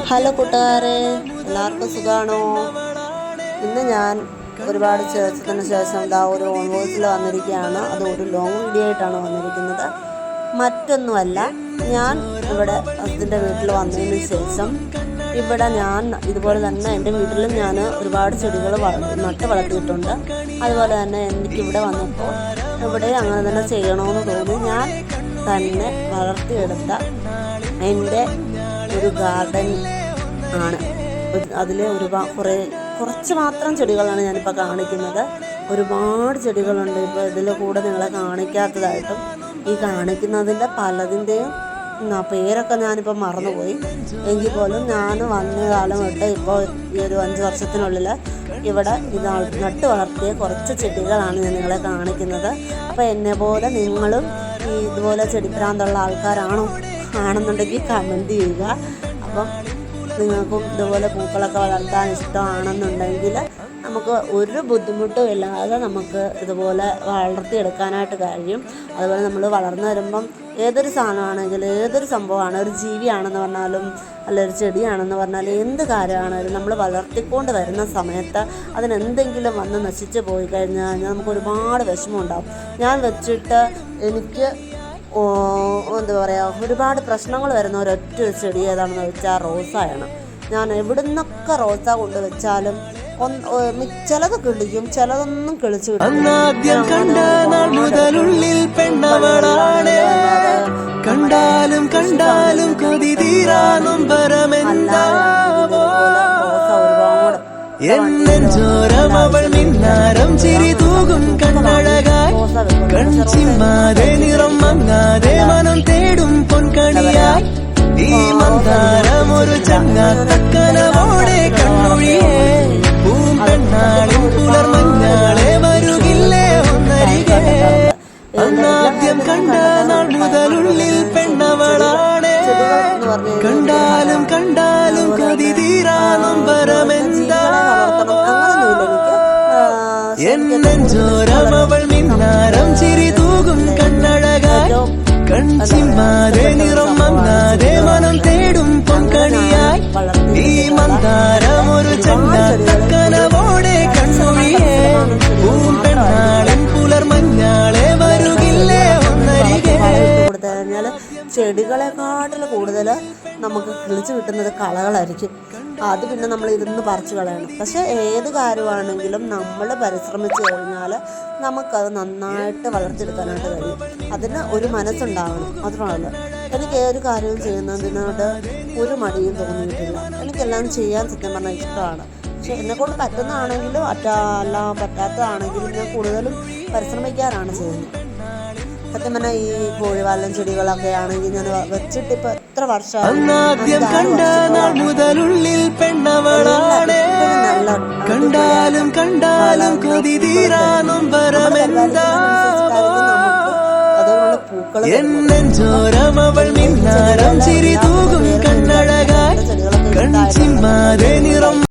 Hello കൂട്ടുകാരെ, എല്ലാവർക്കും സുഖമാണോ? ഇന്ന് ഞാൻ ഒരുപാട് ദിവസത്തിന് ശേഷം ഒരു ഓൺ വോയിസിൽ വന്നിരിക്കുകയാണ്. അത് ഒരു ലോങ് വീഡിയോ ആയിട്ടാണ് വന്നിരിക്കുന്നത്. മറ്റൊന്നുമല്ല, ഞാൻ ഇവിടെ ഹസ്ബൻഡിൻ്റെ വീട്ടിൽ വന്നതിന് ശേഷം ഇവിടെ ഞാൻ ഇതുപോലെ തന്നെ എൻ്റെ വീട്ടിലും ഞാൻ ഒരുപാട് ചെടികൾ നട്ട് വളർത്തിയിട്ടുണ്ട്. അതുപോലെ തന്നെ എനിക്കിവിടെ വന്നപ്പോൾ ഇവിടെ അങ്ങനെ തന്നെ ചെയ്യണമെന്ന് തോന്നി. ഞാൻ തന്നെ വളർത്തിയെടുത്ത എൻ്റെ ഒരു ഗാർഡൻ ആണ്. അതിൽ കുറച്ച് മാത്രം ചെടികളാണ് ഞാനിപ്പോൾ കാണിക്കുന്നത്. ഒരുപാട് ചെടികളുണ്ട്. ഇപ്പോൾ ഇതിൽ കൂടെ നിങ്ങളെ കാണിക്കാത്തതായിട്ടും ഈ കാണിക്കുന്നതിൻ്റെ പലതിൻ്റെയും പേരൊക്കെ ഞാനിപ്പോൾ മറന്നുപോയി. എങ്കിൽ പോലും ഞാൻ വന്ന കാലം തൊട്ട് ഇപ്പോൾ ഈ ഒരു 5 വർഷത്തിനുള്ളിൽ ഇവിടെ നട്ട് വളർത്തിയ കുറച്ച് ചെടികളാണ് ഞാൻ നിങ്ങളെ കാണിക്കുന്നത്. അപ്പോൾ എന്നെ പോലെ നിങ്ങളും ഇതുപോലെ ചെടിപ്രാന്തുള്ള ആണെന്നുണ്ടെങ്കിൽ കമൻറ്റ് ചെയ്യുക. അപ്പം നിങ്ങൾക്കും ഇതുപോലെ പൂക്കളൊക്കെ വളർത്താൻ ഇഷ്ടമാണെന്നുണ്ടെങ്കിൽ നമുക്ക് ഒരു ബുദ്ധിമുട്ടും ഇല്ലാതെ നമുക്ക് ഇതുപോലെ വളർത്തിയെടുക്കാനായിട്ട് കഴിയും. അതുപോലെ നമ്മൾ വളർന്നു വരുമ്പം ഏതൊരു സാധനമാണെങ്കിലും, ഏതൊരു സംഭവമാണ്, ഒരു ജീവിയാണെന്ന് പറഞ്ഞാലും അല്ല ഒരു ചെടിയാണെന്ന് പറഞ്ഞാലും എന്ത് കാര്യമാണെങ്കിലും നമ്മൾ വളർത്തിക്കൊണ്ട് വരുന്ന സമയത്ത് അതിനെന്തെങ്കിലും വന്ന് നശിച്ച് പോയി കഴിഞ്ഞാൽ നമുക്ക് ഒരുപാട് വിഷമം ഉണ്ടാകും. ഞാൻ വെച്ചിട്ട് എനിക്ക് എന്താ പറയുക, ഒരുപാട് പ്രശ്നങ്ങൾ വരുന്ന ഒരൊറ്റ ചെടി ഏതാണെന്ന് വെച്ചാൽ റോസായാണ്. ഞാൻ എവിടുന്നൊക്കെ റോസ കൊണ്ട് വെച്ചാലും ചിലത് കിളിക്കും, ചിലതൊന്നും കിളിച്ചു കിട്ടും. എന്നോരമവൾ മിന്നാരം ചിരി തൂകും കണ്ണഴകായി കൺചിമ്മാതെ നിറം മങ്ങാതെ മനം തേടും പൊൻകണിയായി ഈ മന്ദാരം ഒരു ചങ്ങാത്തക്കനവോടെ കണ്ണൊഴിയേ പൂമ്പെണ്ണാളിൻ പുലർമഞ്ഞാളെ വരുകില്ലേ ഒന്നരികെ അന്നാദ്യം കണ്ട നാൾ മുതലുള്ളിൽ പെണ്ണവളാണ് കണ്ടാലും കണ്ടാലും കൊതി തീരാനും പരമെന്താ എന്നോരമവൾ മിന്നാരം ചിരി തൂകും കണ്ണഴകായി കൺചിമ്മാതെ നിറം മങ്ങാതെ മനം തേടും പൊൻകണിയായി ഈ മന്ദാരം ഒരു ചങ്ങാത്തക്കനവോടെ കണ്ണൊഴിയേ പൂമ്പെണ്ണാളിൻ പുലർമഞ്ഞാളെ വരുകില്ലേ ഒന്നരികെ. ചെടികളെക്കാട്ടിൽ കൂടുതൽ നമുക്ക് കിളിച്ച് കിട്ടുന്നത് കളകളായിരിക്കും. അത് പിന്നെ നമ്മൾ ഇരുന്ന് പറിച്ച് കളയണം. പക്ഷേ ഏത് കാര്യമാണെങ്കിലും നമ്മൾ പരിശ്രമിച്ച് കഴിഞ്ഞാൽ നമുക്കത് നന്നായിട്ട് വളർത്തിയെടുക്കാനായിട്ട് കഴിയും. അതിന് ഒരു മനസ്സുണ്ടാവണം. മാത്രമല്ല, എനിക്ക് ഏതൊരു കാര്യവും ചെയ്യുന്നതിനോട് ഒരു മടിയും തോന്നിയിട്ടില്ല. എനിക്കെല്ലാം ചെയ്യാൻ സത്യം പറഞ്ഞാൽ ഇഷ്ടമാണ്. പക്ഷെ എന്നെക്കൊണ്ട് പറ്റുന്നതാണെങ്കിലും എല്ലാം പറ്റാത്തതാണെങ്കിലും ഞാൻ കൂടുതലും പരിശ്രമിക്കാറാണ് ചെയ്യുന്നത്. സത്യം പറഞ്ഞാൽ ഈ കോഴിവാലൻ ചെടികളൊക്കെ ആണെങ്കിൽ ഞാൻ വെച്ചിട്ട് ഇപ്പൊ എത്ര മുതലുള്ളിൽ പെണ്ണവളാണ് കണ്ടാലും കണ്ടാലും കൊതി തീരാനും പരമെന്താ എന്നോരമവൾ മിന്നാരം ചിരി തൂകും കണ്ണഴകായി കൺചിമ്മാതെ നിറം